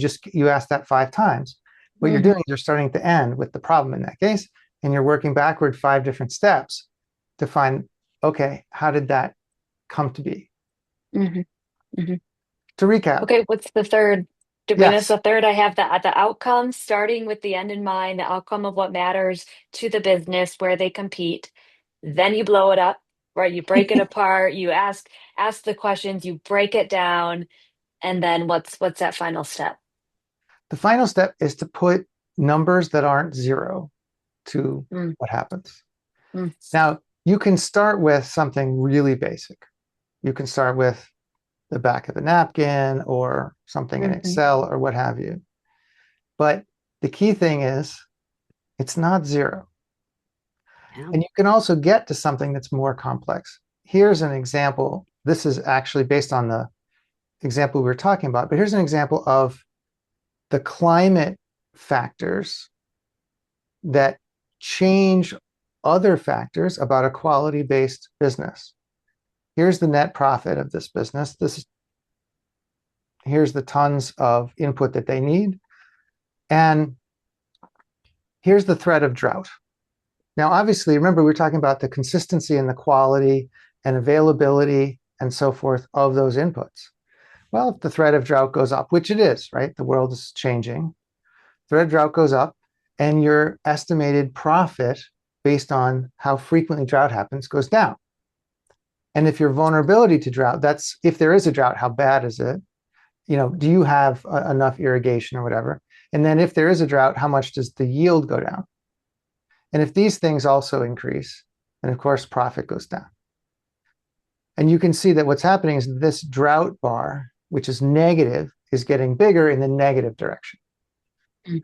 ask that 5 times. What you're doing Mhm. is you're starting at the end with the problem in that case, and you're working backward 5 different steps to find, okay, how did that come to be? Mhm. Mhm. To recap, Okay, what's the third? Did we miss yes, the third? I have the outcome, starting with the end in mind, the outcome of what matters to the business where they compete. Then you blow it up, right? You break it apart, you ask the questions, you break it down, and then what's that final step? the final step is to put numbers that aren't zero to Mm, what happens. mm, Now, you can start with something really basic. You can start with the back of a napkin or something in mhm, Excel or what have you. But the key thing is It's not zero. Yeah. And you can also get to something that's more complex. Here's an example. This is actually based on the example we were talking about, but here's an example of the climate factors that change other factors about a quality-based business. Here's the net profit of this business. Here's the tons of input that they need. And here's the threat of drought. Now, obviously, remember, we were talking about the consistency and the quality and availability and so forth of those inputs. Well, if the threat of drought goes up, which it is, right? The world is changing. Threat of drought goes up, and your estimated profit based on how frequently drought happens goes down. And if your vulnerability to drought, that's if there is a drought, how bad is it? Do you have enough irrigation or whatever? And then if there is a drought, how much does the yield go down? And if these things also increase, then of course profit goes down. And you can see that what's happening is this drought bar, which is negative, is getting bigger in the negative direction.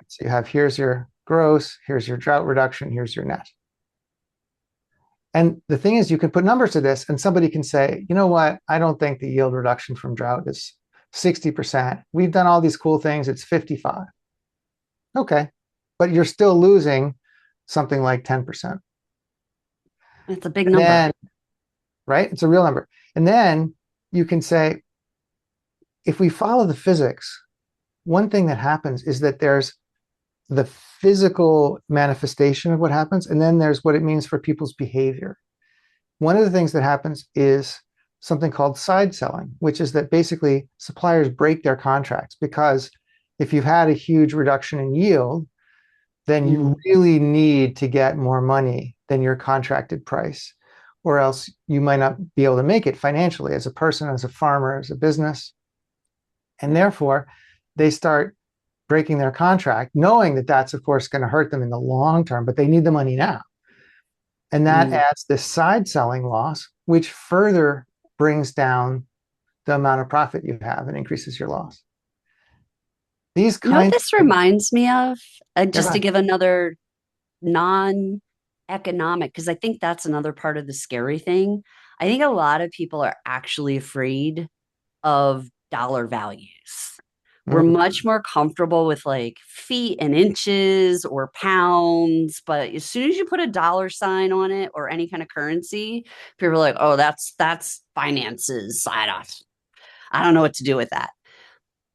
So you have here's your gross, here's your drought reduction, here's your net. And the thing is, you can put numbers to this, and somebody can say, you know what? I don't think the yield reduction from drought is 60%. We've done all these cool things. It's 55. Okay. But you're still losing something like 10%. It's a big And number. then, right? It's a real number. And then you can say, if we follow the physics, one thing that happens is that there's the physical manifestation of what happens, and then there's what it means for people's behavior. One of the things that happens is something called side selling, which is that basically suppliers break their contracts because if you've had a huge reduction in yield, then you really need to get more money than your contracted price, or else you might not be able to make it financially as a person, as a farmer, as a business. And therefore, they start breaking their contract, knowing that that's, of course, going to hurt them in the long term, but they need the money now. And that adds this side selling loss, which further brings down the amount of profit you have and increases your loss. These You know what kinds this of things, reminds me of? Just to yeah, give another non-economic, because I think that's another part of the scary thing. I think a lot of people are actually afraid of dollar values. We're mm, much more comfortable with like feet and inches or pounds, but as soon as you put a dollar sign on it or any kind of currency, people are like, "Oh, that's finances. I don't know what to do with that."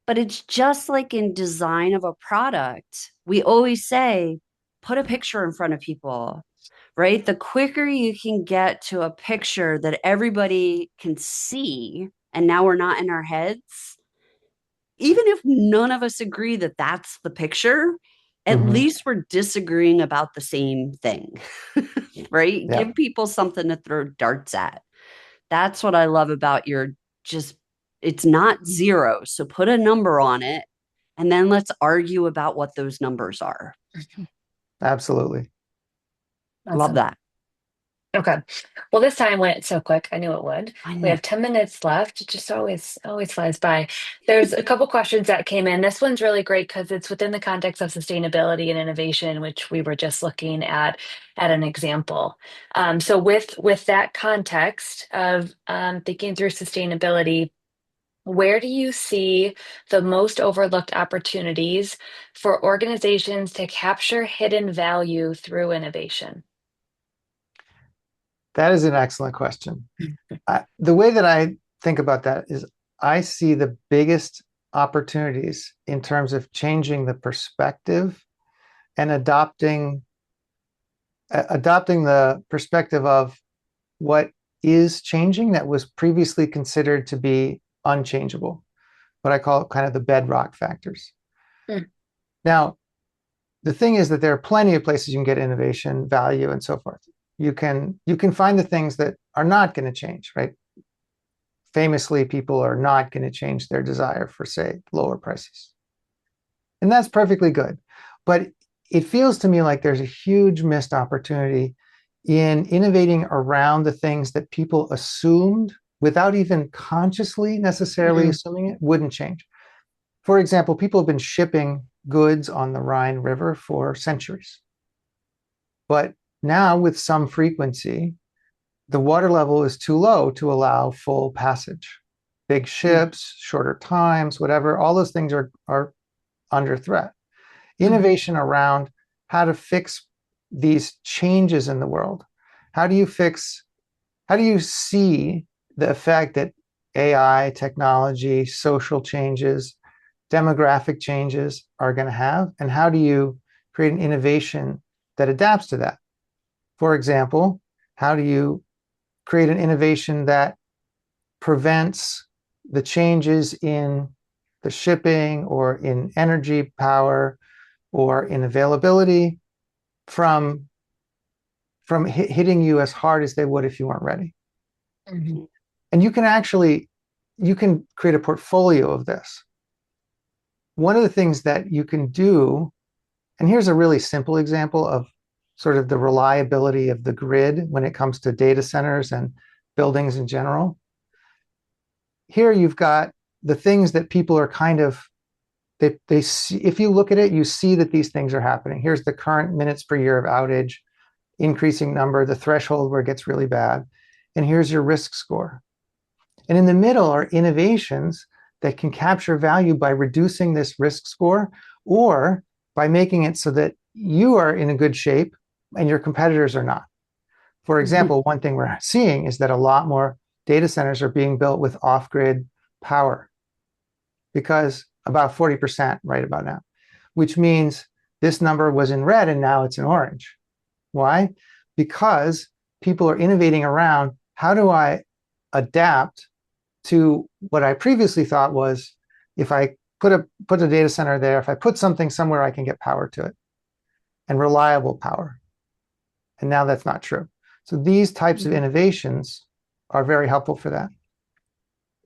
But it's just like in design of a product. We always say, put a picture in front of people, right? The quicker you can get to a picture that everybody can see, and now we're not in our heads, even if none of us agree that that's the picture, at mhm, least we're disagreeing about the same thing, right? yeah, Give people something to throw darts at. That's what I love about your just, it's not zero. So put a number on it and then let's argue about what those numbers are. absolutely. Love Awesome. that. Okay. Well, this time went so quick. I knew it would. I We know. have 10 minutes left. It just always flies by. There's a couple questions that came in. This one's really great because it's within the context of sustainability and innovation, which we were just looking at an example. So with that context of thinking through sustainability, where do you see the most overlooked opportunities for organizations to capture hidden value through innovation? That is an excellent question. The way that I think about that is I see the biggest opportunities in terms of changing the perspective and adopting the perspective of what is changing that was previously considered to be unchangeable, what I call kind of the bedrock factors. Mm. Now, the thing is that there are plenty of places you can get innovation, value, and so forth. You can find the things that are not going to change, right? Famously, people are not going to change their desire for, say, lower prices. And that's perfectly good. But it feels to me like there's a huge missed opportunity in innovating around the things that people assumed without even consciously necessarily Mhm. assuming it wouldn't change. For example, people have been shipping goods on the Rhine River for centuries. But now with some frequency, the water level is too low to allow full passage. Big ships, shorter times, whatever, all those things are under threat. Innovation around how to fix these changes in the world. How do you see the effect that AI, technology, social changes, demographic changes are going to have? And how do you create an innovation that adapts to that? For example, how do you create an innovation that prevents the changes in the shipping or in energy power or in availability from hitting you as hard as they would if you weren't ready? Mm-hmm. And you can create a portfolio of this. One of the things that you can do, and here's a really simple example of sort of the reliability of the grid when it comes to data centers and buildings in general. Here you've got the things that people are kind of, they see, if you look at it, you see that these things are happening. Here's the current minutes per year of outage, increasing number, the threshold where it gets really bad. And here's your risk score. And in the middle are innovations that can capture value by reducing this risk score or by making it so that you are in a good shape and your competitors are not. For example, one thing we're seeing is that a lot more data centers are being built with off-grid power, because about 40% right about now, which means this number was in red and now it's in orange. Why? Because people are innovating around, how do I adapt to what I previously thought was, if I put a data center there, if I put something somewhere, I can get power to it, and reliable power. And now that's not true. So these types of innovations are very helpful for that.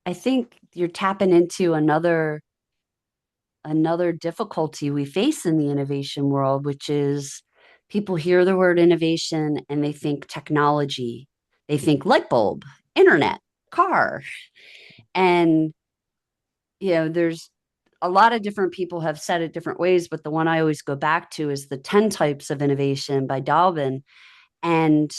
I think you're tapping into another difficulty we face in the innovation world, which is people hear the word innovation and they think technology, they think light bulb, internet, car. And there's a lot of different people have said it different ways, but the one I always go back to is the 10 types of innovation by Dalvin. And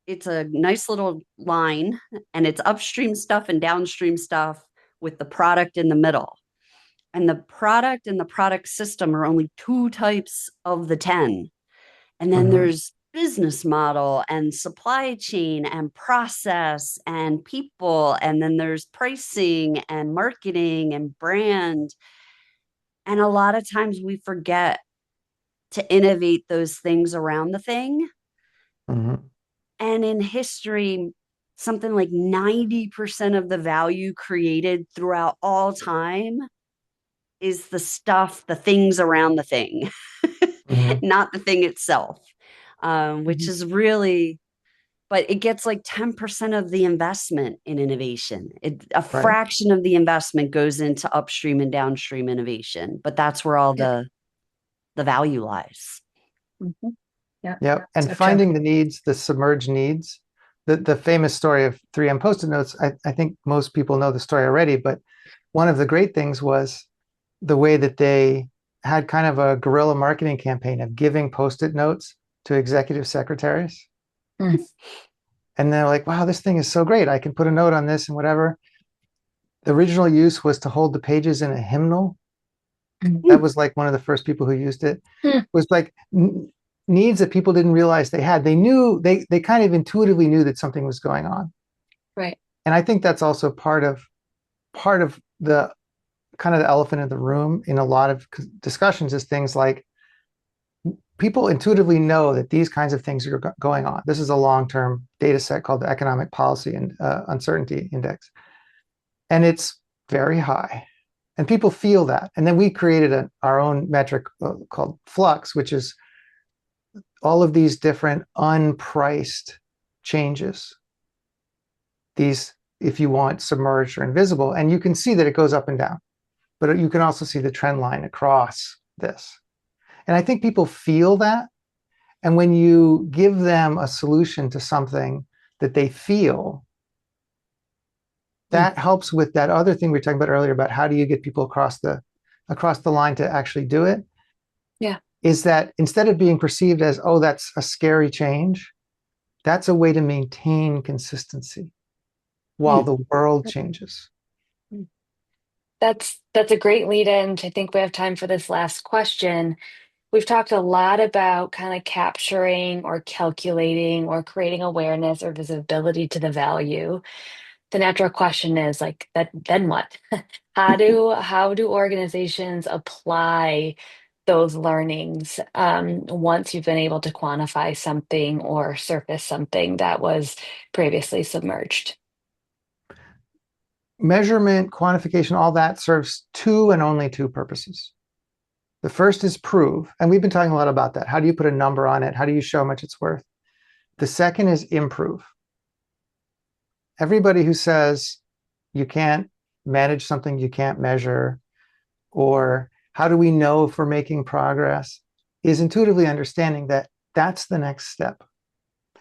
it's a nice little line, and it's upstream stuff and downstream stuff with the product in the middle. And the product and the product system are only 2 types of the 10. And then there's business model and supply chain and process and people. And then there's pricing and marketing and brand. And a lot of times we forget to innovate those things around the thing. Mm-hmm. And in history, something like 90% of the value created throughout all time is the things around the thing, Mm-hmm. not the thing itself, which is really, but it gets like 10% of the investment in innovation. A Right. fraction of the investment goes into upstream and downstream innovation, but that's where all the value lies. Mm-hmm. Yeah. Yep. And So true. finding the needs, the submerged needs, the famous story of 3M Post-it notes, I think most people know the story already, but one of the great things was the way that they had kind of a guerrilla marketing campaign of giving Post-it notes to executive secretaries. Mm. And they're like, wow, this thing is so great. I can put a note on this and whatever. The original use was to hold the pages in a hymnal. That was like one of the first people who used it. It was like needs that people didn't realize they had. They knew, they kind of intuitively knew that something was going on. Right. And I think that's also part of the kind of the elephant in the room in a lot of discussions, is things like people intuitively know that these kinds of things are going on. This is a long-term data set called the Economic Policy and Uncertainty Index. And it's very high. And people feel that. And then we created our own metric called Flux, which is all of these different unpriced changes. These, if you want, submerged or invisible. And you can see that it goes up and down. But you can also see the trend line across this. And I think people feel that. And when you give them a solution to something that they feel, that helps with that other thing we were talking about earlier about how do you get people across the line to actually do it. Yeah. is that instead of being perceived as, oh, that's a scary change, that's a way to maintain consistency while Hmm. the world changes. That's a great lead in. I think we have time for this last question. We've talked a lot about kind of capturing or calculating or creating awareness or visibility to the value. The natural question is like that, then what? How do organizations apply those learnings once you've been able to quantify something or surface something that was previously submerged? Measurement, quantification, all that serves two and only two purposes. The first is prove, and we've been talking a lot about that. How do you put a number on it? How do you show how much it's worth? The second is improve. Everybody who says you can't manage something you can't measure, or how do we know if we're making progress, is intuitively understanding that that's the next step.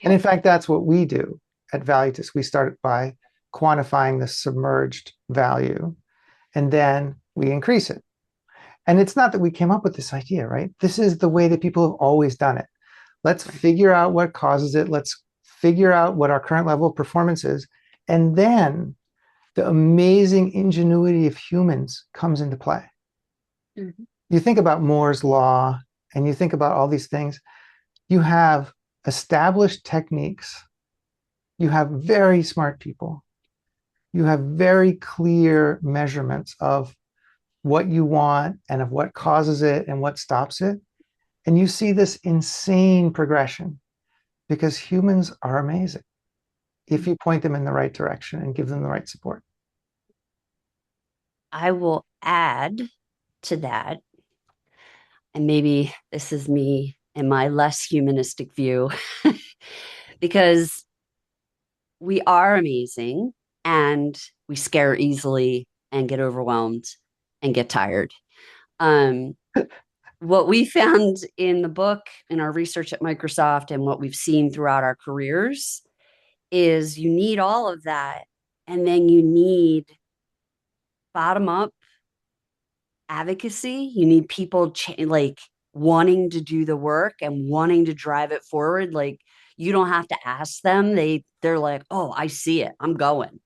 And Yep. in fact, that's what we do at Valutus. We start by quantifying the submerged value, and then we increase it. And it's not that we came up with this idea, right? This is the way that people have always done it. Let's figure out what causes it. Let's figure out what our current level of performance is. And then the amazing ingenuity of humans comes into play. Mhm. You think about Moore's law and you think about all these things. You have established techniques. You have very smart people. You have very clear measurements of what you want and of what causes it and what stops it. And you see this insane progression because humans are amazing if you point them in the right direction and give them the right support. I will add to that, and maybe this is me and my less humanistic view, because we are amazing and we scare easily and get overwhelmed and get tired. Um, what we found in the book, in our research at Microsoft, and what we've seen throughout our careers is you need all of that. And then you need bottom up advocacy. You need people like wanting to do the work and wanting to drive it forward. Like you don't have to ask them. They're like, oh, I see it. I'm going.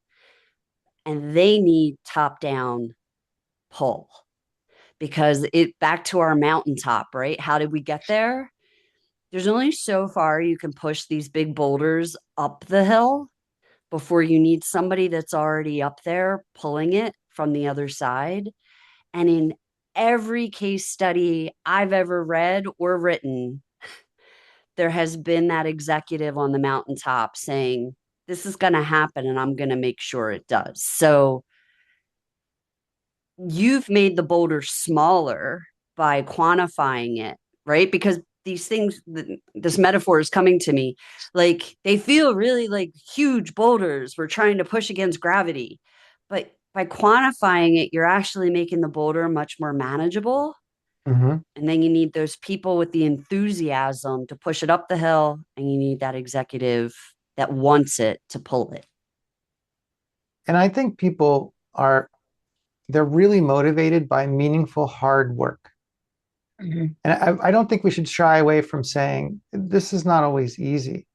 And they need top down pull because it back to our mountaintop, right? How did we get there? There's only so far you can push these big boulders up the hill before you need somebody that's already up there pulling it from the other side. And in every case study I've ever read or written, there has been that executive on the mountaintop saying, this is going to happen and I'm going to make sure it does. So you've made the boulder smaller by quantifying it, right? Because these things, this metaphor is coming to me like they feel really like huge boulders we're trying to push against gravity. But by quantifying it, you're actually making the boulder much more manageable. Mm-hmm. And then you need those people with the enthusiasm to push it up the hill, and you need that executive that wants it to pull it. And I think people are, they're really motivated by meaningful hard work. Mhm. And I don't think we should shy away from saying this is not always easy.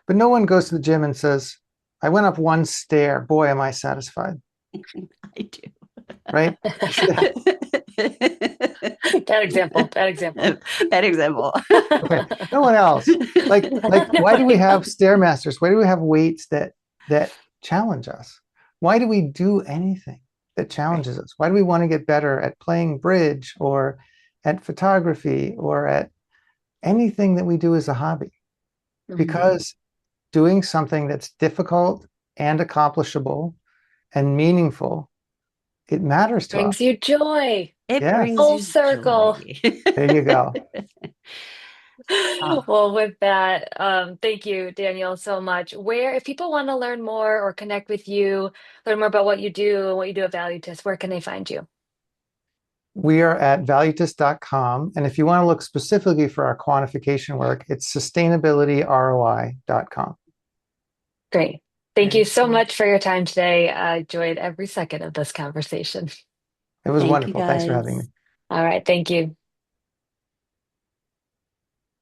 But no one goes to the gym and says, I went up one stair. Boy, am I satisfied. I do. Right? Bad example, bad example. Bad example. Okay. No one else. Why do we have stairmasters? Why do we have weights that challenge us? Why do we do anything that Right. challenges us? Why do we want to get better at playing bridge or at photography or at anything that we do as a hobby? Mhm. Because doing something that's difficult and accomplishable and meaningful, it matters to us. Brings you joy. It brings Yes, Full you circle. joy. there you go. Ah, Well, with that, thank you, Daniel, so much. Where, if people want to learn more or connect with you, learn more about what you do and what you do at Valutus, where can they find you? We are at valutus.com. And if you want to look specifically for our quantification work, it's sustainabilityroi.com. Great. Thank you very so cool. much for your time today. I enjoyed every second of this conversation. It was Thank you wonderful. Thanks for having me. guys. All right. Thank you.